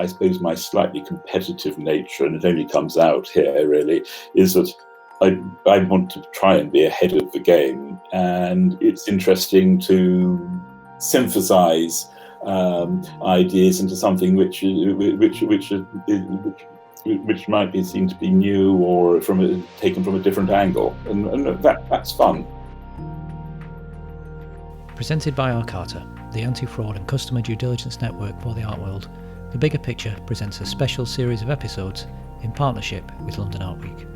suppose my slightly competitive nature, and it only comes out here really, is that I want to try and be ahead of the game, and it's interesting to synthesize ideas into something which might be seen to be new or taken from a different angle, and that's fun. Presented by Arcarta, the anti-fraud and customer due diligence network for the art world, The Bigger Picture presents a special series of episodes in partnership with London Art Week.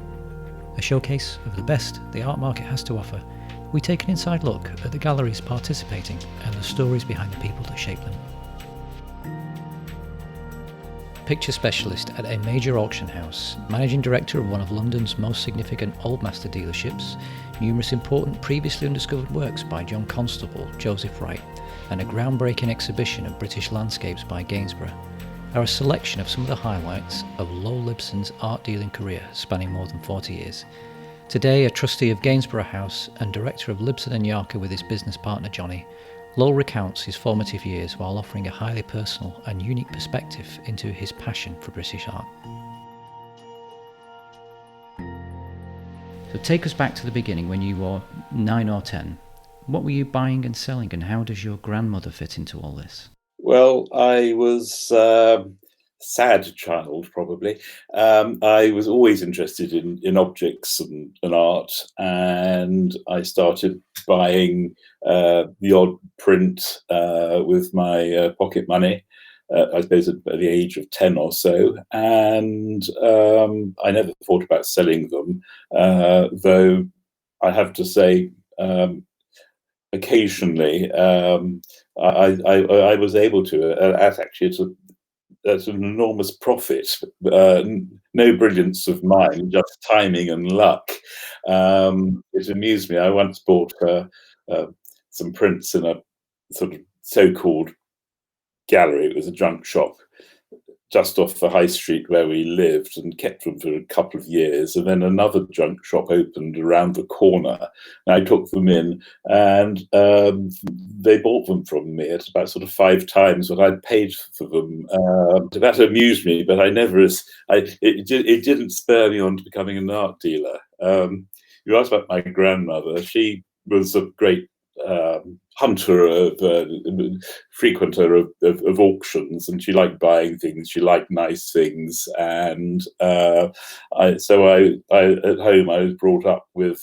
A showcase of the best the art market has to offer, we take an inside look at the galleries participating and the stories behind the people that shape them. Picture specialist at a major auction house, managing director of one of London's most significant Old Master dealerships, numerous important previously undiscovered works by John Constable, Joseph Wright, and a groundbreaking exhibition of British landscapes by Gainsborough are a selection of some of the highlights of Lowell Libson's art dealing career spanning more than 40 years. Today, a trustee of Gainsborough House and director of Libson Yarker with his business partner Jonny, Lowell recounts his formative years while offering a highly personal and unique perspective into his passion for British art. So take us back to the beginning when you were 9 or 10. What were you buying and selling, and how does your grandmother fit into all this? Well, I was a sad child, probably. I was always interested in objects and art, and I started buying the odd print with my pocket money, I suppose at the age of 10 or so, and I never thought about selling them, though I have to say occasionally I was able to, at an enormous profit, no brilliance of mine, just timing and luck. It amused me. I once bought some prints in a sort of so-called gallery. It was a junk shop just off the high street where we lived, and kept them for a couple of years. And then another junk shop opened around the corner, and I took them in, and they bought them from me at about sort of 5 times what I'd paid for them. That amused me, but it didn't spur me on to becoming an art dealer. You asked about my grandmother. She was a great hunter, frequenter of auctions, and she liked buying things. She liked nice things, and at home I was brought up with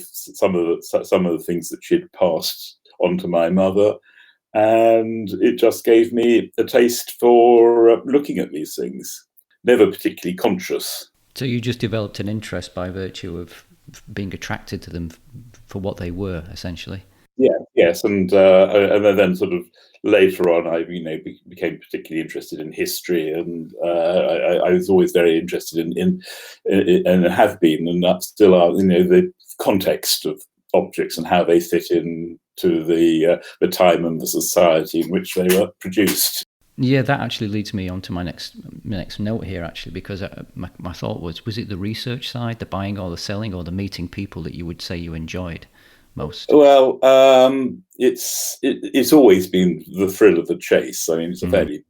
some of the things that she'd passed on to my mother, and it just gave me a taste for looking at these things. Never particularly conscious. So you just developed an interest by virtue of being attracted to them for what they were, essentially. Yes, and then sort of later on, I became particularly interested in history, and I was always very interested in and have been, and still are, the context of objects and how they fit into the time and the society in which they were produced. Yeah, that actually leads me on to my next note here, actually, because my thought was it the research side, the buying or the selling, or the meeting people that you would say you enjoyed most? Well, it's always been the thrill of the chase. I mean, it's a fairly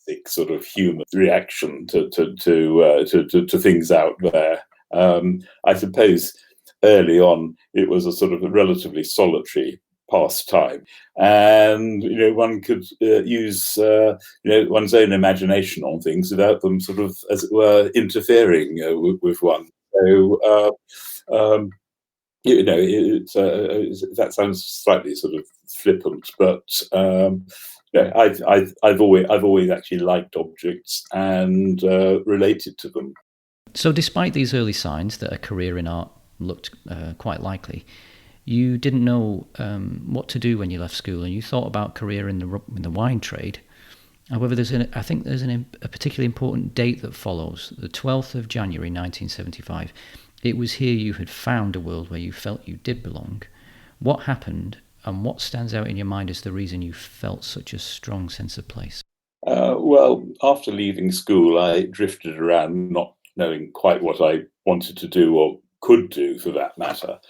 basic sort of human reaction to things out there. I suppose early on it was a sort of a relatively solitary pastime, and one could use one's own imagination on things without them sort of, as it were, interfering with one. So that sounds slightly sort of flippant, but I've always actually liked objects and related to them. So, despite these early signs that a career in art looked quite likely, you didn't know what to do when you left school, and you thought about career in the wine trade. However, I think there's a particularly important date that follows, the 12th of January 1975. It was here you had found a world where you felt you did belong. What happened, and what stands out in your mind as the reason you felt such a strong sense of place? Well, after leaving school, I drifted around, not knowing quite what I wanted to do or could do, for that matter.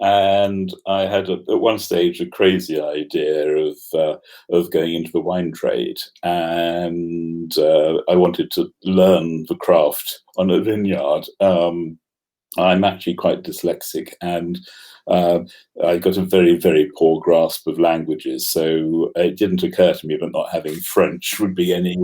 And I had at one stage a crazy idea of going into the wine trade, and I wanted to learn the craft on a vineyard. I'm actually quite dyslexic, and I got a very, very poor grasp of languages. So it didn't occur to me that not having French would be any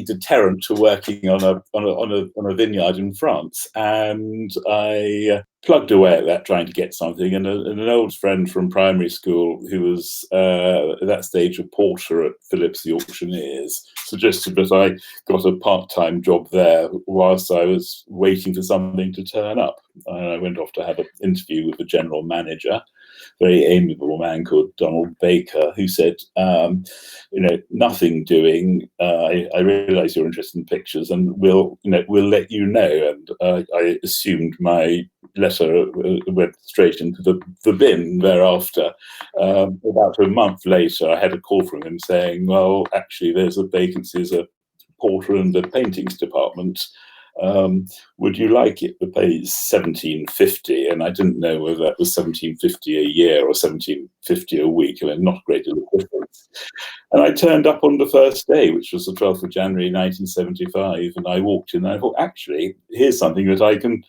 deterrent to working on a vineyard in France. And I plugged away at that, trying to get something. And an old friend from primary school, who was at that stage a porter at Phillips the Auctioneers, suggested that I got a part-time job there whilst I was waiting for something to turn up. And I went off to have an interview with the general manager, very amiable man called Donald Baker, who said, nothing doing. I realise you're interested in pictures, and we'll let you know. And I assumed my letter went straight into the bin thereafter. About a month later, I had a call from him saying, well, actually, there's a vacancy as a porter in the paintings department. Would you like it? The pay is $17.50, and I didn't know whether that was $17.50 a year or $17.50 a week. I mean, not a great deal of difference. And I turned up on the first day, which was the 12th of January 1975, and I walked in and I thought, actually, here's something that I can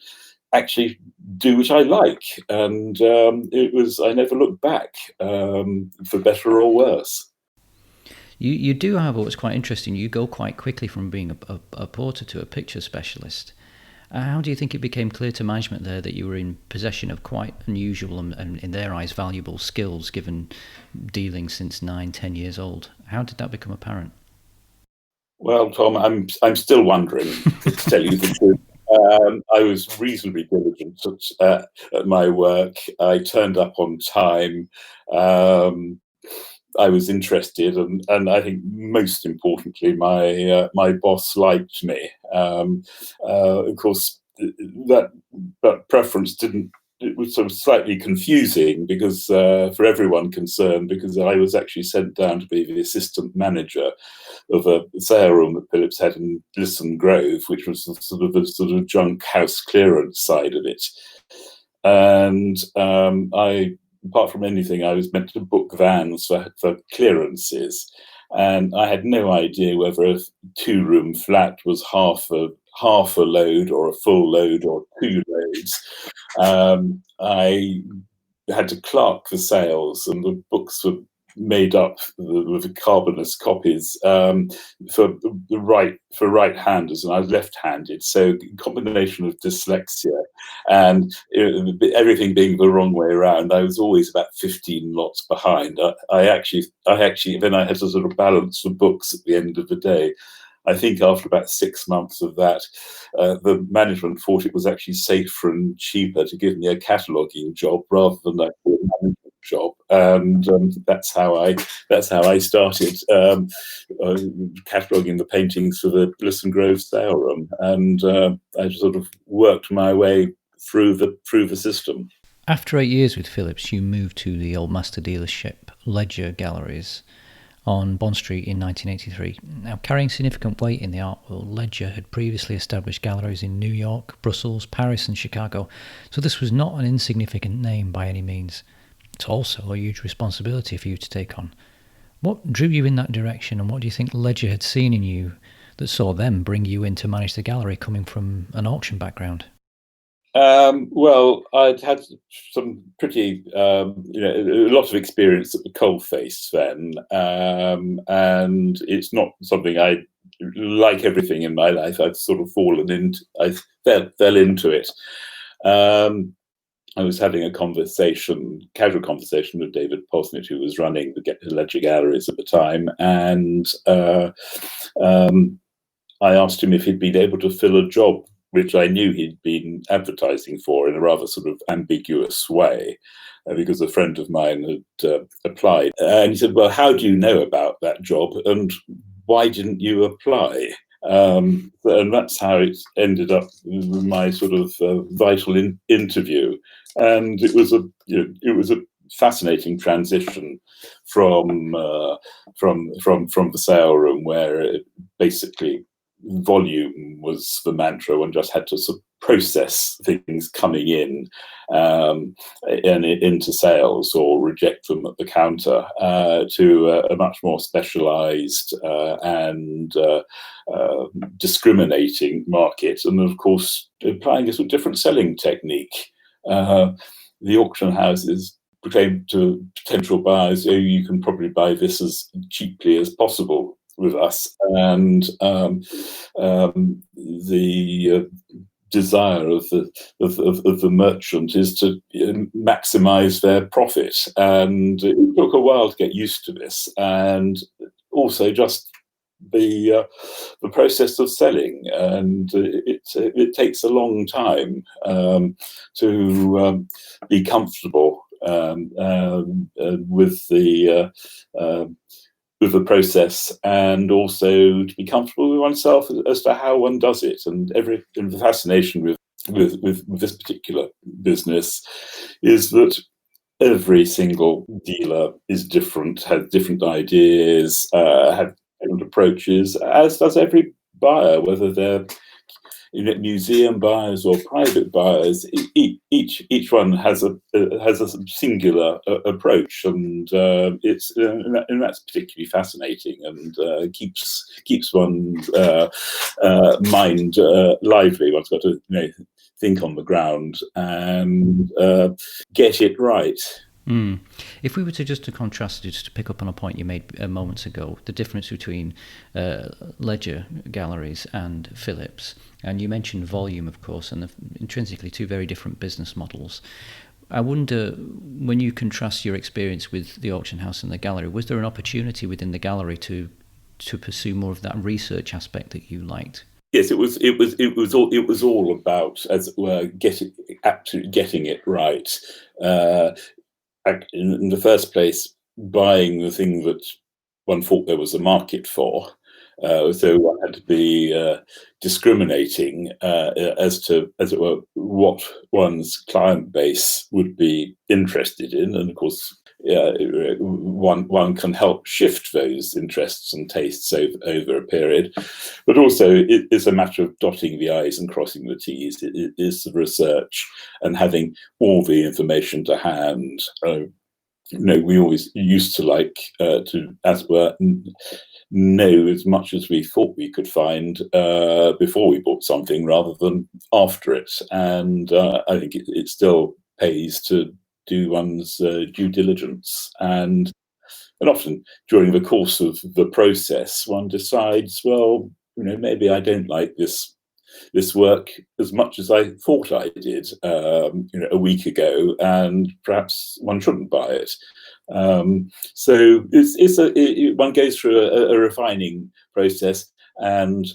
actually do which I like. And I never looked back, for better or worse. You do, however, what's quite interesting, you go quite quickly from being a porter to a picture specialist. How do you think it became clear to management there that you were in possession of quite unusual and in their eyes, valuable skills, given dealing since 9-10 years old? How did that become apparent? Well, Tom, I'm still wondering, to tell you the truth. I was reasonably diligent at my work. I turned up on time. I was interested, and I think most importantly, my boss liked me. Of course, that preference didn't. It was sort of slightly confusing because for everyone concerned, because I was actually sent down to be the assistant manager of a sale room that Phillips had in Libson Grove, which was the sort of junk house clearance side of it. And apart from anything, I was meant to book vans for clearances, and I had no idea whether a 2-room flat was half a load or a full load or 2 loads. I had to clerk the sales, and the books were made up with the carbonous copies for right-handers, and I was left-handed. So a combination of dyslexia and everything being the wrong way around, I was always about 15 lots behind. I actually then I had to sort of balance the books at the end of the day. I think after about 6 months of that, the management thought it was actually safer and cheaper to give me a cataloguing job rather than a management job, and that's how I started cataloguing the paintings for the Libson Grove sale room, and I sort of worked my way through the system. After 8 years with Phillips, you moved to the old master dealership Ledger Galleries on Bond Street in 1983. Now, carrying significant weight in the art world, Ledger had previously established galleries in New York, Brussels, Paris and Chicago, so this was not an insignificant name by any means. It's also a huge responsibility for you to take on. What drew you in that direction, and what do you think Ledger had seen in you that saw them bring you in to manage the gallery, coming from an auction background? Well, I'd had some pretty, a lot of experience at the coalface then, and it's not something like everything in my life, I've sort of I fell into it. I was having a casual conversation with David Posnett, who was running the Ledger Galleries at the time, and I asked him if he'd been able to fill a job which I knew he'd been advertising for in a rather sort of ambiguous way, because a friend of mine had applied. And he said, well, how do you know about that job, and why didn't you apply? And that's how it ended up with my sort of vital interview. And it was a fascinating transition from the sale room, where it basically volume was the mantra. One just had to sort of process things coming in and into sales or reject them at the counter to a much more specialized and discriminating market. And of course, applying a sort of different selling technique. The auction houses proclaimed to potential buyers, "Oh, you can probably buy this as cheaply as possible with us," and the desire of the merchant is to maximize their profit. And it took a while to get used to this, and also just the process of selling, and it takes a long time to be comfortable with the process, and also to be comfortable with oneself as to how one does it. And the fascination with this particular business is that every single dealer is different, has different ideas, have different approaches, as does every buyer, whether they're museum buyers or private buyers. Each one has a singular approach, and that's particularly fascinating, and keeps one's mind lively. One's got to think on the ground and get it right. If we were to just to contrast, just to pick up on a point you made moments ago, the difference between Ledger galleries and Phillips, and you mentioned volume, of course, and intrinsically two very different business models. I wonder, when you contrast your experience with the auction house and the gallery, was there an opportunity within the gallery to pursue more of that research aspect that you liked? Yes, it was all about, as it were, getting it right. In the first place, buying the thing that one thought there was a market for. So one had to be discriminating as to, as it were, what one's client base would be interested in. And of course, one can help shift those interests and tastes over a period. But also, it is a matter of dotting the I's and crossing the T's. It is the research and having all the information to hand. We always used to like to, as it were, know as much as we thought we could find before we bought something, rather than after it. And I think it still pays to do one's due diligence. And often during the course of the process, one decides, well, maybe I don't like this work as much as I thought I did a week ago, and perhaps one shouldn't buy it. So one goes through a refining process, and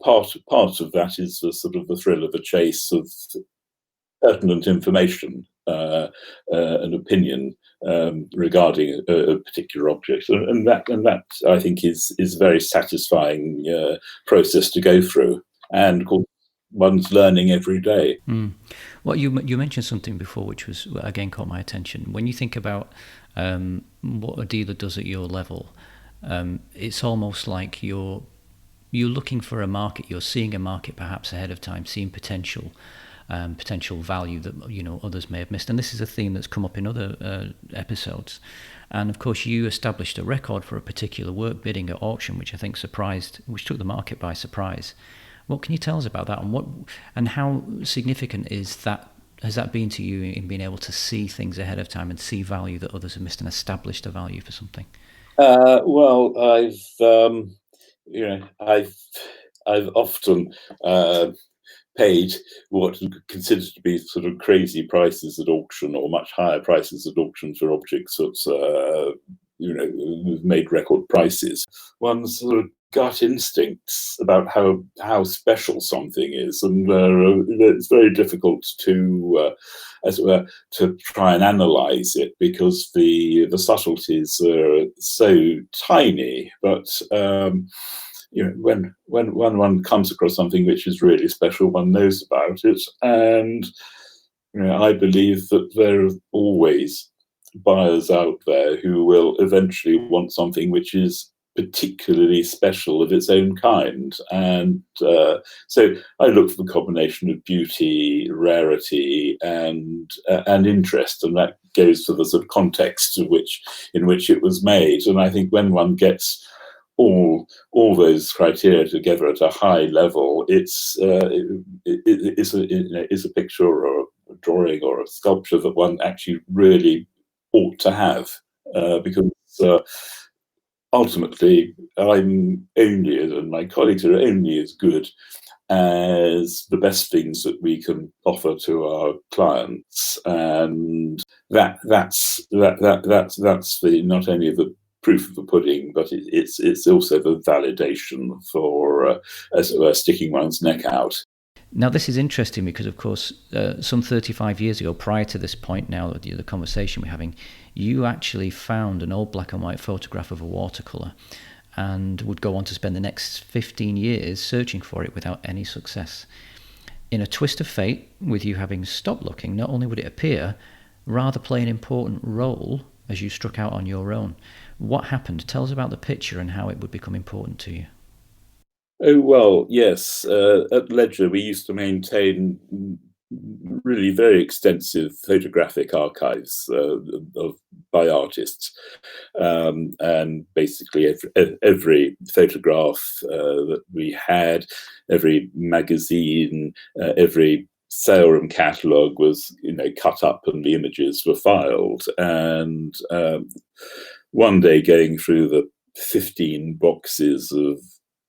part of that is the sort of the thrill of the chase of pertinent information, an opinion regarding a particular object, and that I think is a very satisfying process to go through. And of course, one's learning every day. Well, you mentioned something before, which was, again, caught my attention. When you think about what a dealer does at your level, it's almost like you're looking for a market. You're seeing a market perhaps ahead of time, seeing potential value that others may have missed. And this is a theme that's come up in other episodes. And of course, you established a record for a particular work bidding at auction, which I think which took the market by surprise. What can you tell us about that, and how significant has that been to you in being able to see things ahead of time and see value that others have missed and established a value for something? Well, I've often paid what considered to be sort of crazy prices at auction, or much higher prices at auction, for objects that made record prices. One's sort of gut instincts about how special something is, and it's very difficult to, as it were, to try and analyze it, because the subtleties are so tiny. But when one comes across something which is really special, one knows about it. And I believe that there are always buyers out there who will eventually want something which is particularly special of its own kind. And so I looked for the combination of beauty, rarity, and interest, and that goes for the sort of context in which it was made. And I think when one gets all those criteria together at a high level, it's a picture or a drawing or a sculpture that one actually really ought to have, because ultimately I'm only, and my colleagues are only as good as the best things that we can offer to our clients, and that's the not only the proof of the pudding, but it's also the validation for, as it were, sticking one's neck out. Now, this is interesting because, of course, some 35 years ago, prior to this point now, the conversation we're having, you actually found an old black and white photograph of a watercolour and would go on to spend the next 15 years searching for it without any success. In a twist of fate, with you having stopped looking, not only would it appear, rather play an important role as you struck out on your own. What happened? Tell us about the picture and how it would become important to you. Oh, well, yes. At Ledger, we used to maintain really very extensive photographic archives by artists. And basically every photograph that we had, every magazine, every sale room catalogue was, cut up and the images were filed. And one day, going through the 15 boxes of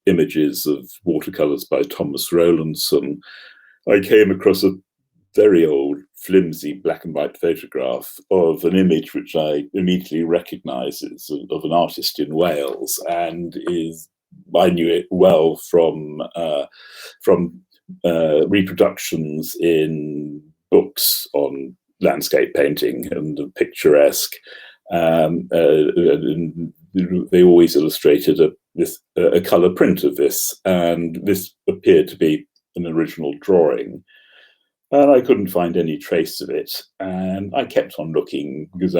images of watercolours by Thomas Rowlandson, I came across a very old, flimsy black and white photograph of an image which I immediately recognised as of an artist in Wales, and I knew it well from reproductions in books on landscape painting and the picturesque. They always illustrated a colour print of this, and this appeared to be an original drawing. And I couldn't find any trace of it, and I kept on looking because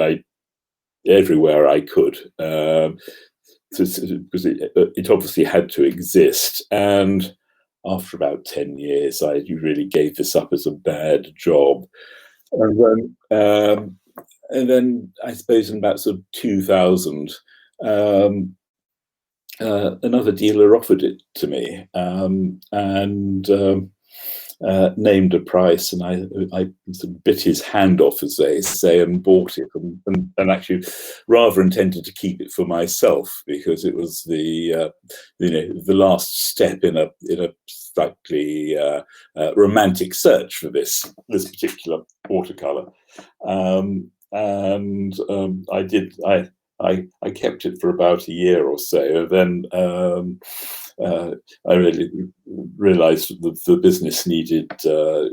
everywhere I could, because it obviously had to exist. And after about 10 years, I really gave this up as a bad job. And then I suppose in about sort of 2000, another dealer offered it to me, and named a price, and I sort of bit his hand off, as they say, and bought it, and actually rather intended to keep it for myself, because it was the last step in a slightly romantic search for this particular watercolor. I kept it for about a year or so. Then I really realised that the business needed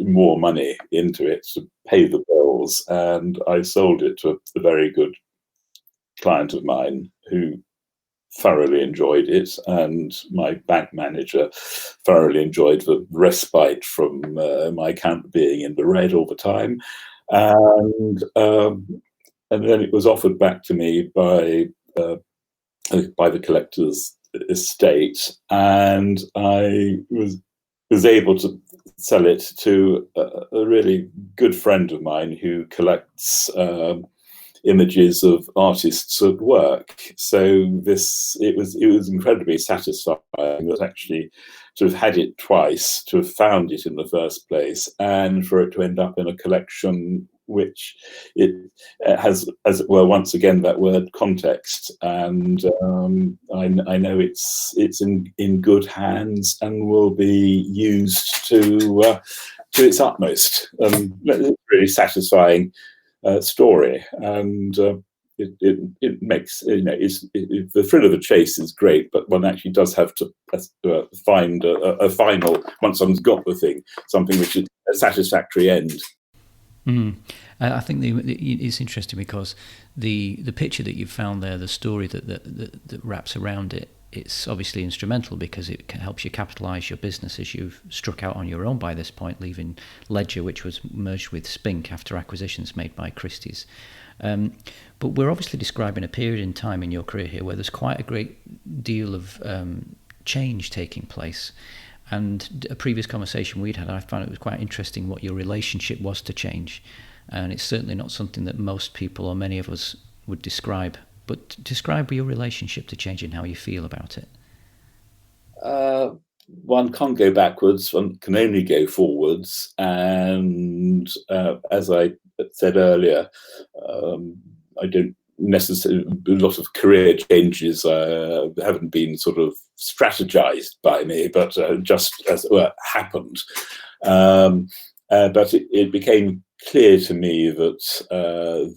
more money into it to pay the bills, and I sold it to a very good client of mine who thoroughly enjoyed it, and my bank manager thoroughly enjoyed the respite from my account being in the red all the time. And then it was offered back to me by the collector's estate, and I was able to sell it to a really good friend of mine who collects images of artists at work. So it was incredibly satisfying that actually to have had it twice, to have found it in the first place, and for it to end up in a collection which it has, as it were, once again, that word context. And I know it's in good hands and will be used to its utmost. It's a really satisfying story, and it makes, the thrill of the chase is great, but one actually does have to find a final, once one's got the thing, something which is a satisfactory end. I think it's interesting because the picture that you found there, the story that wraps around it, it's obviously instrumental because it helps you capitalise your business as you've struck out on your own by this point, leaving Ledger, which was merged with Spink after acquisitions made by Christie's. But we're obviously describing a period in time in your career here where there's quite a great deal of change taking place. And a previous conversation we'd had, I found it was quite interesting what your relationship was to change. And it's certainly not something that most people or many of us would describe. But describe your relationship to change and how you feel about it. One can't go backwards, one can only go forwards. And as I said earlier, I don't necessarily, a lot of career changes haven't been sort of strategized by me, but just as it were, happened. But it became clear to me that at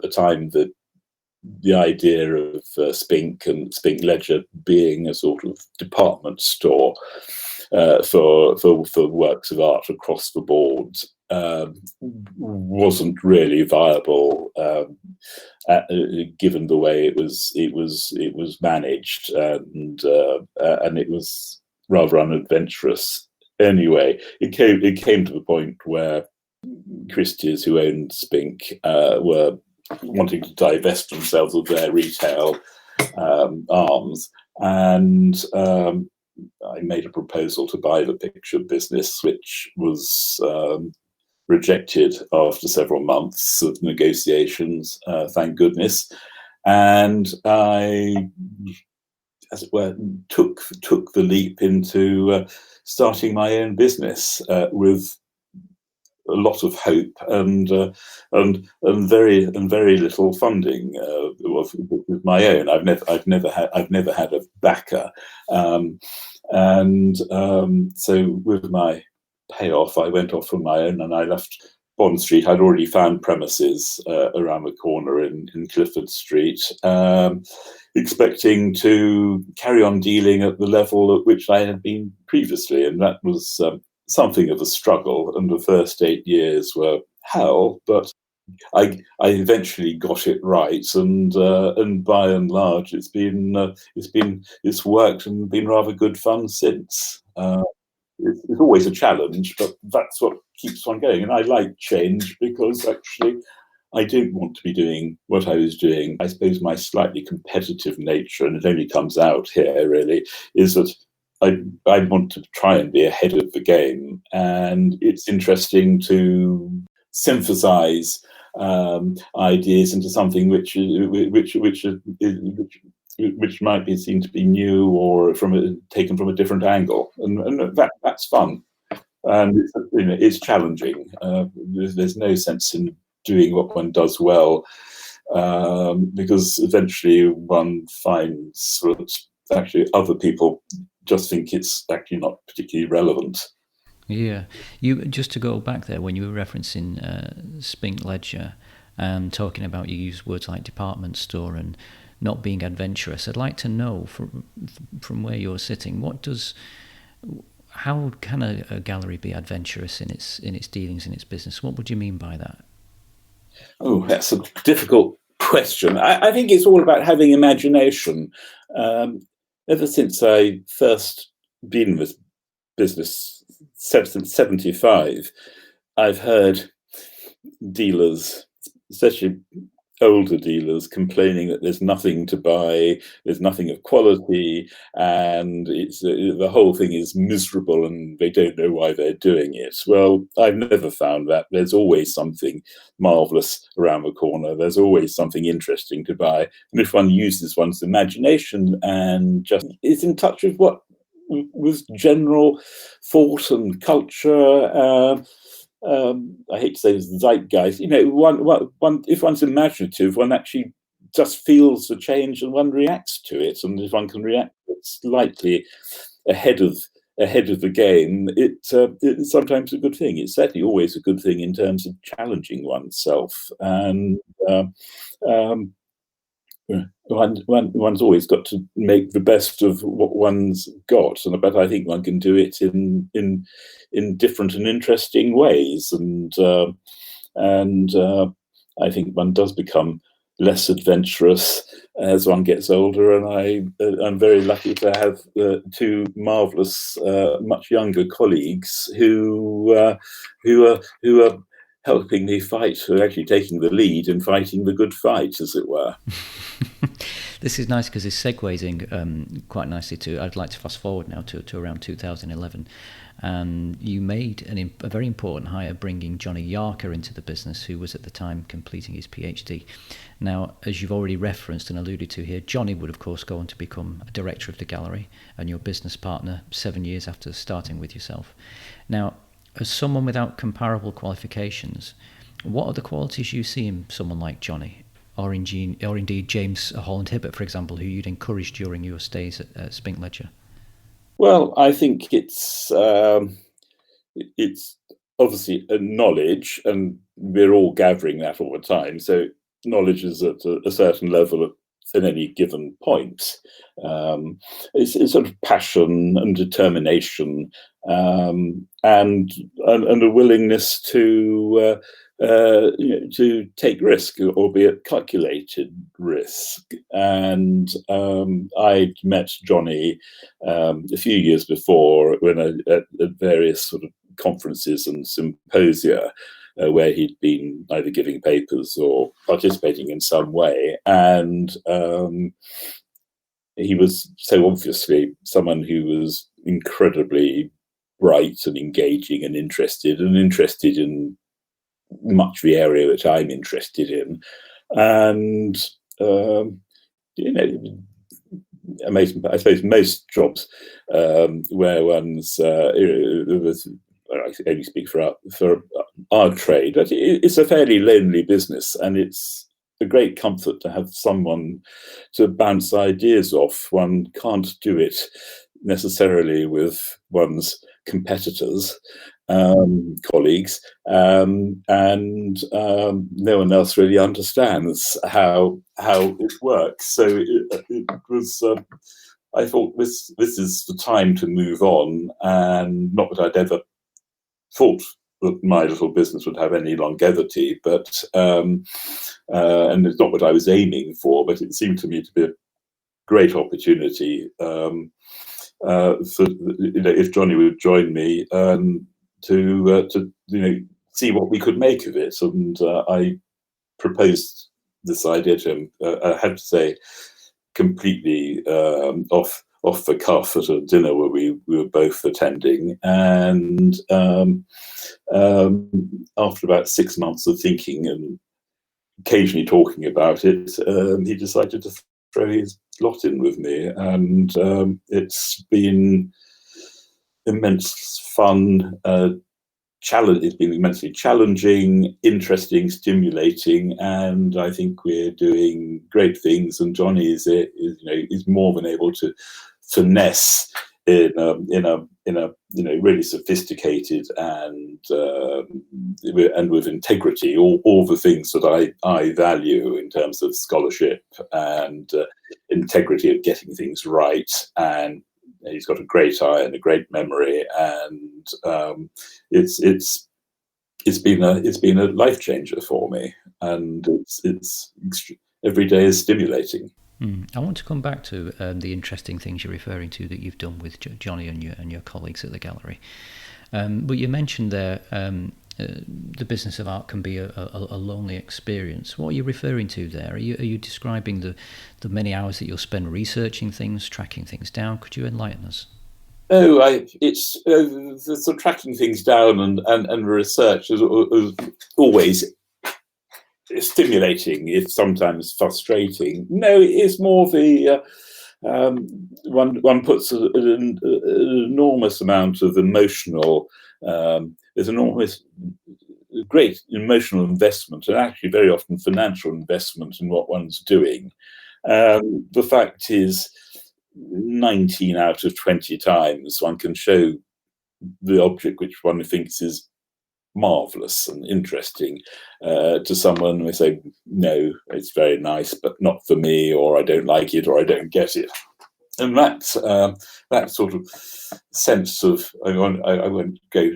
the time that the idea of Spink and Spink Ledger being a sort of department store for works of art across the board wasn't really viable, given the way it was managed, and it was rather unadventurous. Anyway, it came to the point where Christie's, who owned Spink, were wanting to divest themselves of their retail arms, and I made a proposal to buy the picture business, which was rejected after several months of negotiations, thank goodness. And I, as it were, took the leap into starting my own business with a lot of hope and very little funding with my own. I've never had a backer, so with my payoff, I went off on my own and I left Bond Street. I'd already found premises around the corner in Clifford Street, expecting to carry on dealing at the level at which I had been previously, and that was something of a struggle, and the first 8 years were hell, but I eventually got it right, and by and large it's worked and been rather good fun since. It's always a challenge, but that's what keeps one going, and I like change because actually I don't want to be doing what I was doing. I suppose my slightly competitive nature, and it only comes out here really, is that I want to try and be ahead of the game, and it's interesting to synthesize ideas into something which might be seen to be new or taken from a different angle, and that's fun, and it's challenging. There's no sense in doing what one does well, because eventually one finds that actually other people just think it's actually not particularly relevant. Yeah, you just to go back there when you were referencing Spink Ledger and talking about, you use words like department store and not being adventurous. I'd like to know from where you're sitting, how can a gallery be adventurous in its dealings, in its business? What would you mean by that? Oh, that's a difficult question. I think it's all about having imagination. Ever since I first been in this business, since 75, I've heard dealers, especially older dealers, complaining that there's nothing to buy, there's nothing of quality, and the whole thing is miserable and they don't know why they're doing it. Well, I've never found that. There's always something marvelous around the corner. There's always something interesting to buy. And if one uses one's imagination and just is in touch with general thought and culture, I hate to say this, zeitgeist. One if one's imaginative, one actually just feels the change and one reacts to it. And if one can react slightly ahead of the game, it's sometimes a good thing. It's certainly always a good thing in terms of challenging oneself. And one's always got to make the best of what one's got, but I think one can do it in different and interesting ways, and I think one does become less adventurous as one gets older, and I'm very lucky to have two marvelous, much younger colleagues who are helping me fight, who are actually taking the lead in fighting the good fight, as it were. This is nice because this segues in quite nicely to, I'd like to fast forward now to around 2011. And you made a very important hire, bringing Jonny Yarker into the business, who was at the time completing his PhD. Now, as you've already referenced and alluded to here, Jonny would, of course, go on to become a director of the gallery and your business partner 7 years after starting with yourself. Now, as someone without comparable qualifications, what are the qualities you see in someone like Jonny, or indeed James Holland Hibbert, for example, who you'd encouraged during your stays at Spink Ledger? Well, I think it's obviously a knowledge, and we're all gathering that all the time. So knowledge is at a certain level at any given point. It's sort of passion and determination, and a willingness to to take risk, albeit calculated risk. And I'd met Jonny a few years before when at various sort of conferences and symposia where he'd been either giving papers or participating in some way. And he was so obviously someone who was incredibly bright and engaging and interested in much the area that I'm interested in. And, I suppose most jobs where one's, I only speak for our trade, but it's a fairly lonely business, and it's a great comfort to have someone to bounce ideas off. One can't do it necessarily with one's competitors, colleagues, and no one else really understands how it works. So it was. I thought this is the time to move on, and not that I'd ever thought that my little business would have any longevity, but and it's not what I was aiming for, but it seemed to me to be a great opportunity for if Jonny would join me to see what we could make of it. And I proposed this idea to him. I have to say, completely off the cuff at a dinner where we were both attending, and after about 6 months of thinking and occasionally talking about it, he decided to throw his lot in with me, and it's been immense fun. It's been immensely challenging, interesting, stimulating, and I think we're doing great things. And Jonny is more than able to finesse in a really sophisticated and with integrity all the things that I value in terms of scholarship and integrity of getting things right. And he's got a great eye and a great memory, and it's been a life changer for me, and it's every day is stimulating. I want to come back to the interesting things you're referring to that you've done with Jonny and your colleagues at the gallery. But you mentioned there the business of art can be a lonely experience. What are you referring to there? Are you describing the many hours that you'll spend researching things, tracking things down? Could you enlighten us? Oh, it's the sort of tracking things down and research is always stimulating, if sometimes frustrating. No, it's more the one puts an enormous amount of emotional. There's enormous, great emotional investment, and actually very often financial investment in what one's doing. The fact is, 19 out of 20 times one can show the object which one thinks is marvelous and interesting to someone who say, no, it's very nice, but not for me, or I don't like it, or I don't get it. And that sort of sense of, I won't go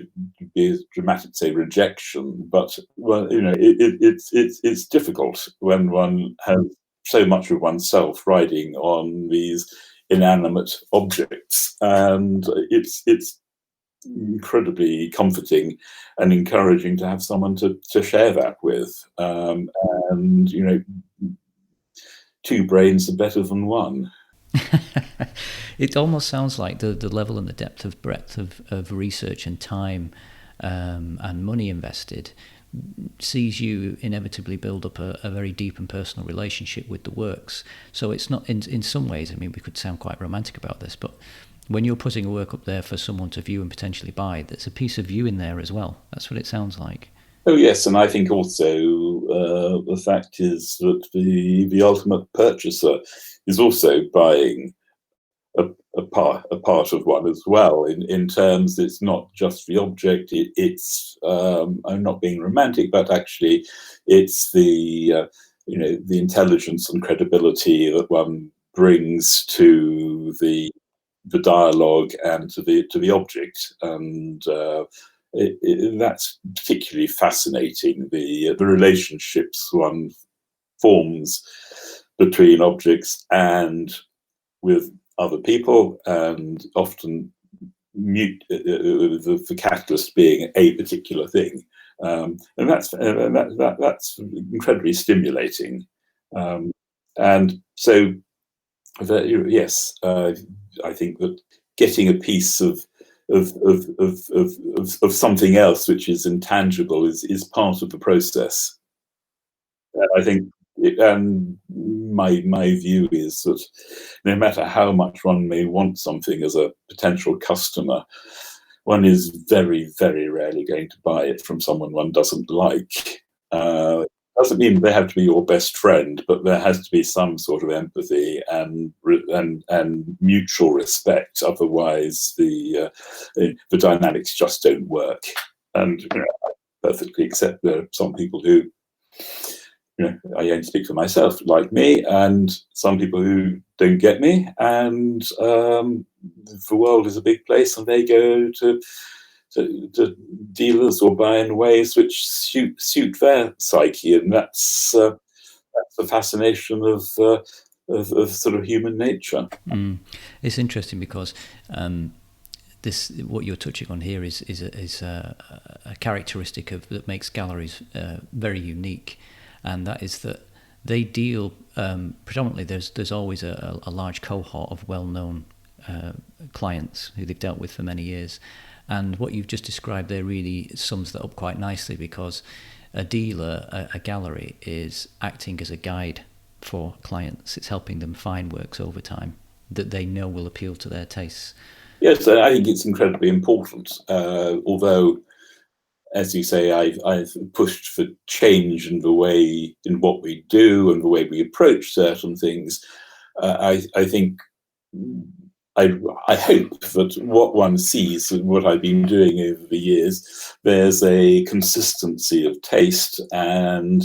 be as dramatic, say rejection, but well, it's difficult when one has so much of oneself riding on these inanimate objects, and it's incredibly comforting and encouraging to have someone to share that with. And two brains are better than one. It almost sounds like the level and the depth of breadth of research and time and money invested sees you inevitably build up a very deep and personal relationship with the works. So it's not, in some ways, I mean, we could sound quite romantic about this, but when you're putting a work up there for someone to view and potentially buy, there's a piece of you in there as well. That's what it sounds like. Oh yes, and I think also the fact is that the ultimate purchaser is also buying a part of one as well. In terms, it's not just the object. I'm not being romantic, but actually, it's the intelligence and credibility that one brings to the dialogue and to the object, and that's particularly fascinating. The relationships one forms between objects and with other people, and often the catalyst being a particular thing, and that's incredibly stimulating. And so, yes, I think that getting a piece of something else which is intangible is part of the process. I think, and my view is that no matter how much one may want something as a potential customer, one is very, very rarely going to buy it from someone one doesn't like. Doesn't mean they have to be your best friend, but there has to be some sort of empathy and mutual respect. Otherwise, the dynamics just don't work. And I perfectly accept there are some people who, I only speak for myself, like me, and some people who don't get me. And the world is a big place, and they go to dealers or buy in ways which suit their psyche, and that's the fascination of sort of human nature. It's interesting because this, what you're touching on here, is a characteristic that makes galleries very unique, and that is that they deal predominantly. There's always a large cohort of well-known clients who they've dealt with for many years. And what you've just described there really sums that up quite nicely, because a dealer, a gallery, is acting as a guide for clients. It's helping them find works over time that they know will appeal to their tastes. Yes, I think it's incredibly important. Although, as you say, I've pushed for change in what we do and the way we approach certain things. I think. I hope that what one sees and what I've been doing over the years, there's a consistency of taste and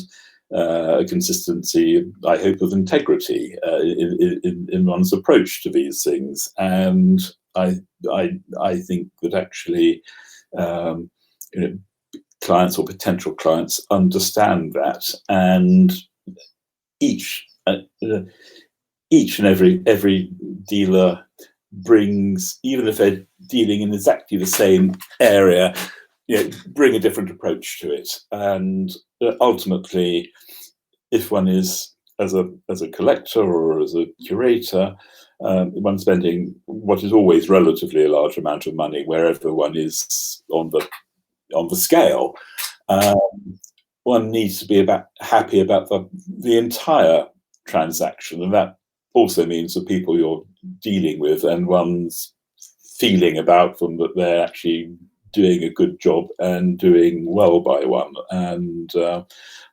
a consistency, I hope, of integrity in one's approach to these things. And I think that actually, clients or potential clients understand that, and each and every dealer brings, even if they're dealing in exactly the same area, bring a different approach to it. And ultimately, if one is as a collector or as a curator, one spending what is always relatively a large amount of money wherever one is on the scale, one needs to be happy about the entire transaction, and that also means the people you're dealing with and one's feeling about them, that they're actually doing a good job and doing well by one. And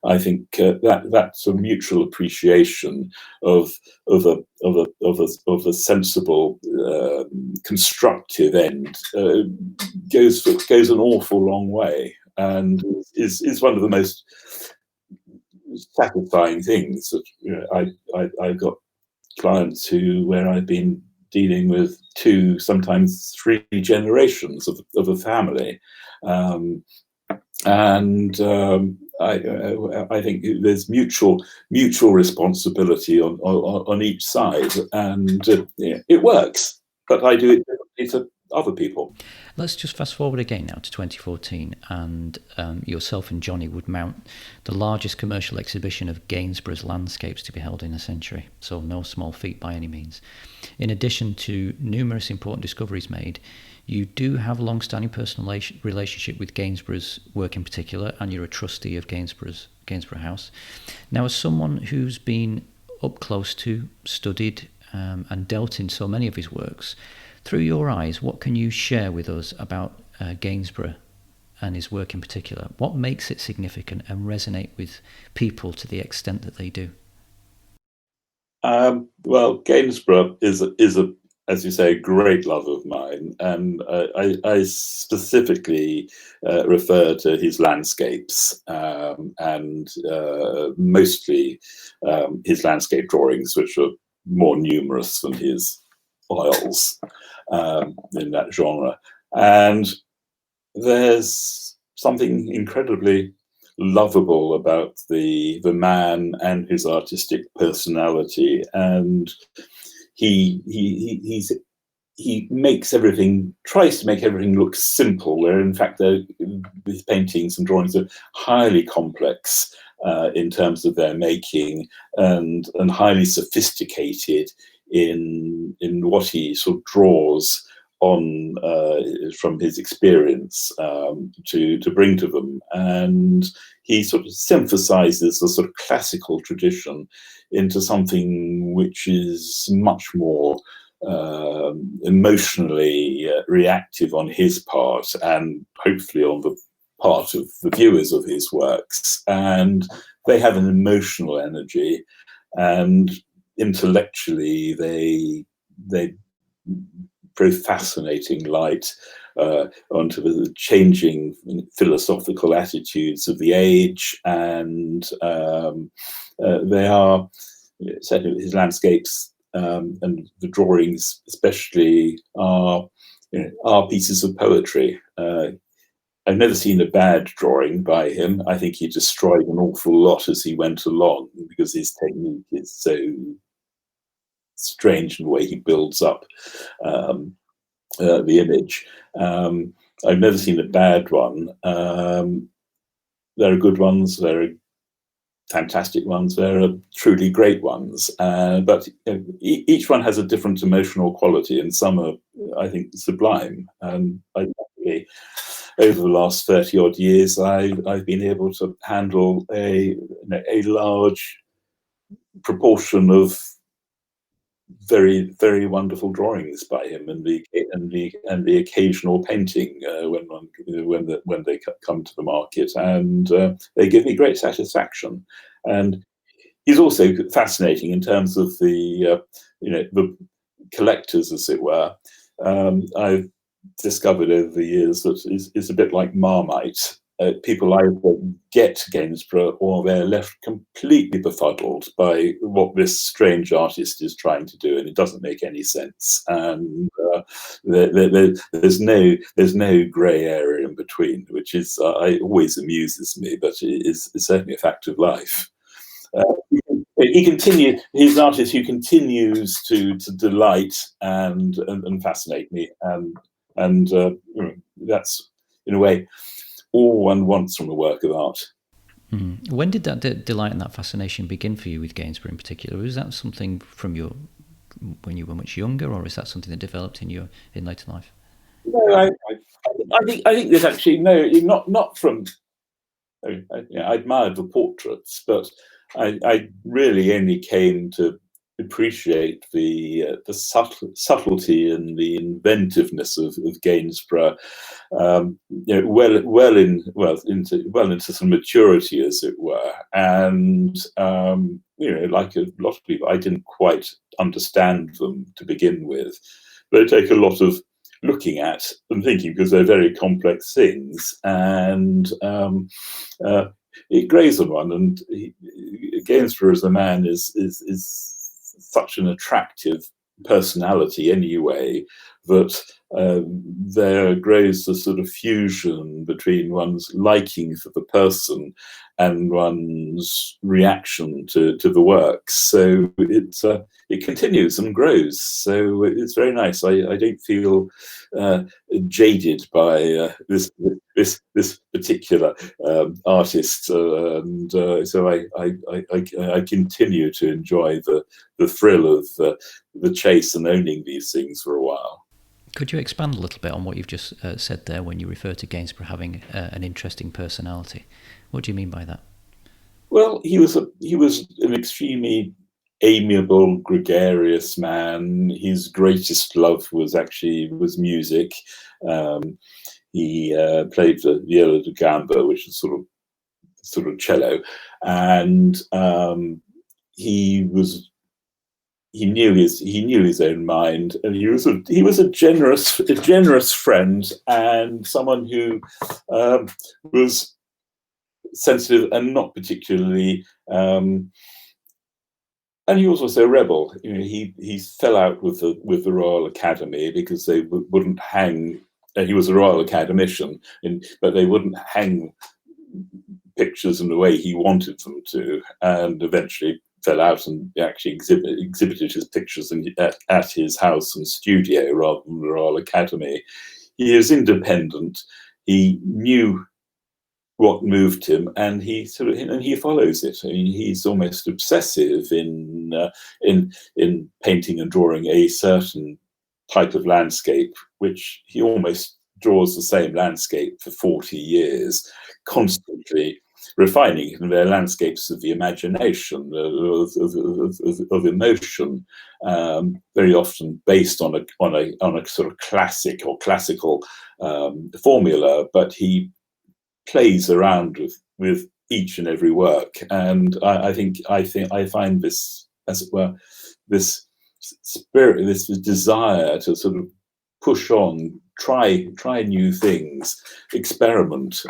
I think that's a mutual appreciation of a sensible, constructive end goes an awful long way, and is one of the most satisfying things that I've got clients where I've been dealing with 2, sometimes 3 generations of a family. I think there's mutual responsibility on each side, and it works. But I do it differently to other people. Let's just fast forward again now to 2014, and yourself and Jonny would mount the largest commercial exhibition of Gainsborough's landscapes to be held in a century, so no small feat by any means. In addition to numerous important discoveries made, you do have a long-standing personal relationship with Gainsborough's work in particular, and you're a trustee of Gainsborough House. Now, as someone who's been up close to, studied, and dealt in so many of his works, through your eyes, what can you share with us about Gainsborough and his work in particular? What makes it significant and resonate with people to the extent that they do? Well, Gainsborough is a, as you say, a great love of mine, and I specifically refer to his landscapes, and mostly his landscape drawings, which are more numerous than his oils in that genre. And there's something incredibly lovable about the man and his artistic personality, and he makes everything, tries to make everything look simple, where in fact his paintings and drawings are highly complex in terms of their making, and highly sophisticated in what he sort of draws on from his experience to bring to them. And he sort of synthesizes a sort of classical tradition into something which is much more emotionally reactive on his part, and hopefully on the part of the viewers of his works. And they have an emotional energy, and intellectually they very fascinating light onto the changing philosophical attitudes of the age. And they are, his landscapes and the drawings especially are pieces of poetry. I've never seen a bad drawing by him. I think he destroyed an awful lot as he went along, because his technique is so strange in the way he builds up the image. I've never seen a bad one. There are good ones, there are fantastic ones, there are truly great ones, but each one has a different emotional quality, and some are, I think, sublime. And over the last 30 odd years, I've been able to handle a large proportion of very, very wonderful drawings by him, and the occasional painting when they come to the market, and they give me great satisfaction. And he's also fascinating in terms of the collectors, as it were. I've discovered over the years that it's a bit like Marmite. People either get Gainsborough or they're left completely befuddled by what this strange artist is trying to do, and it doesn't make any sense. And there's no grey area in between, which is always amuses me, but it is certainly a fact of life. He's an artist who continues to delight and fascinate me, and that's, in a way, all one wants from a work of art. When did that delight and that fascination begin for you with Gainsborough in particular? Was that something from when you were much younger, or is that something that developed in later life? No, I think there's actually not from. I admired the portraits, but I really only came to appreciate the subtlety and the inventiveness of Gainsborough, well into some maturity, as it were. And like a lot of people, I didn't quite understand them to begin with. They take a lot of looking at and thinking, because they're very complex things, and it grows on one. And Gainsborough as a man is such an attractive personality anyway, that there grows a sort of fusion between one's liking for the person and one's reaction to the work. So it continues and grows. So it's very nice. I don't feel jaded by this particular artist, and so I continue to enjoy the thrill of the chase and owning these things for a while. Could you expand a little bit on what you've just said there when you refer to Gainsborough having an interesting personality? What do you mean by that? Well, he was an extremely amiable, gregarious man. His greatest love was music. He played the viola da gamba, which is sort of cello, and he knew his own mind, and he was a generous friend, and someone who was sensitive and not particularly. And he was also a rebel. You know, he fell out with the Royal Academy because they wouldn't hang. He was a Royal Academician, but they wouldn't hang pictures in the way he wanted them to, and eventually fell out and actually exhibited his pictures at his house and studio rather than the Royal Academy. He is independent. He knew what moved him, and he follows it. I mean, he's almost obsessive in painting and drawing a certain type of landscape, which he almost draws the same landscape for 40 years, constantly refining it. And they're landscapes of the imagination, of emotion, very often based on a sort of classical formula, but he plays around with each and every work, and I find this, as it were, this spirit, this desire to sort of push on, try new things, experiment,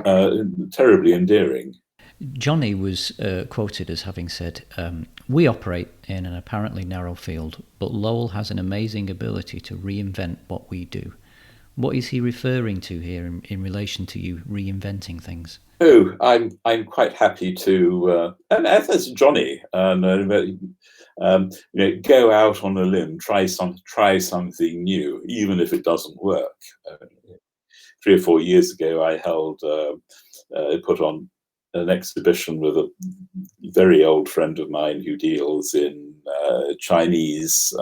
terribly endearing. Jonny was quoted as having said, "We operate in an apparently narrow field, but Lowell has an amazing ability to reinvent what we do." What is he referring to here in relation to you reinventing things? Oh, I'm quite happy to, and as Jonny, go out on a limb, try something new, even if it doesn't work. 3 or 4 years ago, I put on an exhibition with a very old friend of mine who deals in Chinese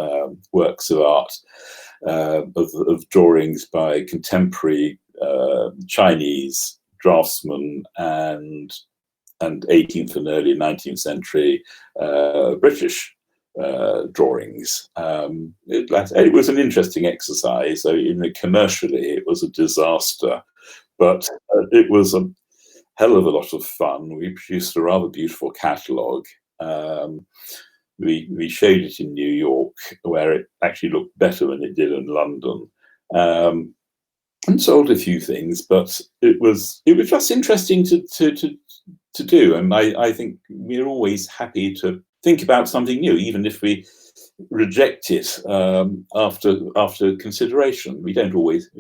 works of art. Of drawings by contemporary Chinese draftsmen and 18th and early 19th century British drawings. It was an interesting exercise. So, commercially, it was a disaster, but it was a hell of a lot of fun. We produced a rather beautiful catalogue. We showed it in New York, where it actually looked better than it did in London, and sold a few things. But it was just interesting to do, and I think we're always happy to think about something new, even if we reject it after consideration. We don't always,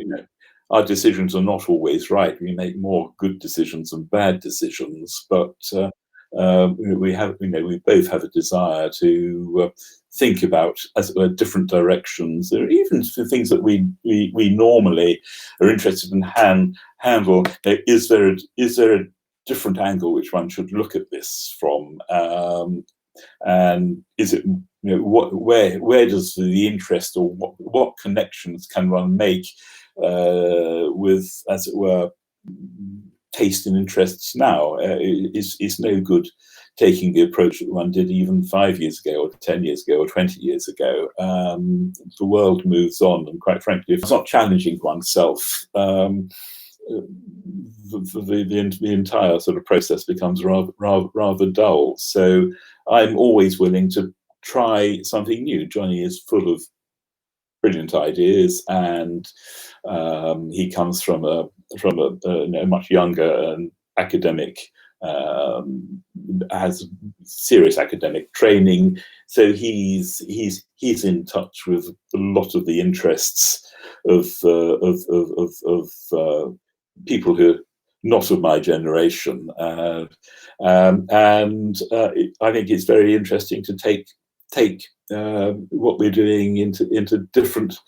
our decisions are not always right. We make more good decisions than bad decisions, but we both have a desire to think about different directions, or even for things that we normally are interested in handle. Is there a different angle which one should look at this from? And is it, where does the interest, or what connections can one make with, as it were, taste and interests now? Is no good taking the approach that one did even 5 years ago, or 10 years ago, or 20 years ago. The world moves on, and quite frankly, if it's not challenging oneself, the entire sort of process becomes rather dull. So I'm always willing to try something new. Jonny is full of brilliant ideas, and he comes from a much younger and academic has serious academic training, so he's in touch with a lot of the interests of people who are not of my generation, and I think it's very interesting to take what we're doing into different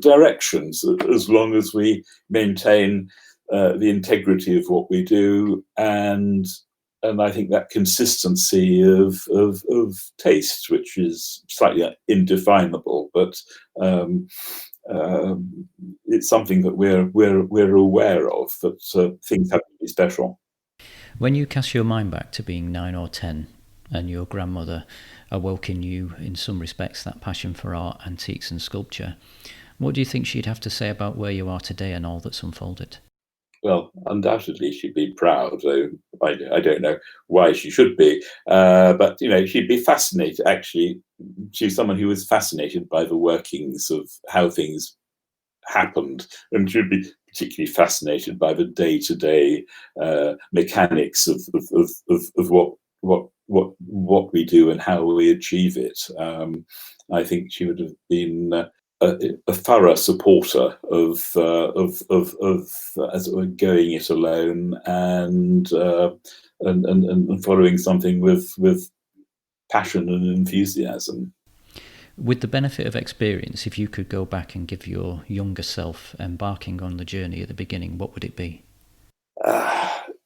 directions, as long as we maintain the integrity of what we do, and I think that consistency of taste, which is slightly indefinable, but it's something that we're aware of, that things have to be special. When you cast your mind back to being 9 or 10, and your grandmother awoke in you, in some respects, that passion for art, antiques and sculpture, what do you think she'd have to say about where you are today and all that's unfolded? Well, undoubtedly she'd be proud, though I don't know why she should be. But, she'd be fascinated. Actually, she's someone who was fascinated by the workings of how things happened, and she'd be particularly fascinated by the day-to-day mechanics of what we do and how we achieve it. I think she would have been a thorough supporter of as it were, going it alone, and following something with passion and enthusiasm. With the benefit of experience, if you could go back and give your younger self embarking on the journey at the beginning, what would it be?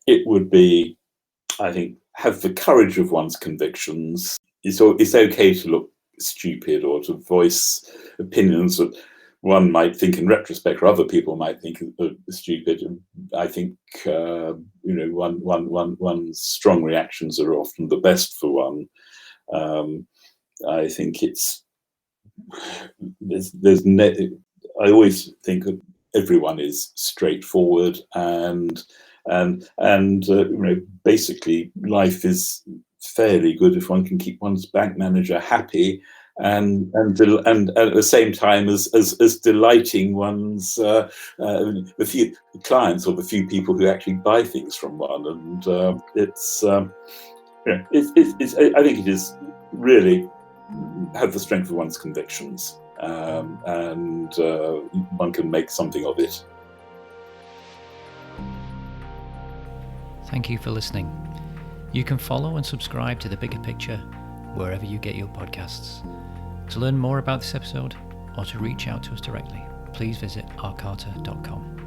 It would be, I think, have the courage of one's convictions. It's okay to look stupid or to voice opinions that one might think in retrospect, or other people might think are stupid. I think one's strong reactions are often the best for one. I think I always think that everyone is straightforward, and basically life is fairly good if one can keep one's bank manager happy, and at the same time as delighting one's the few clients or the few people who actually buy things from one. And I think it is really have the strength of one's convictions, and one can make something of it. Thank you for listening. You can follow and subscribe to The Bigger Picture wherever you get your podcasts. To learn more about this episode, or to reach out to us directly, please visit arcarta.com.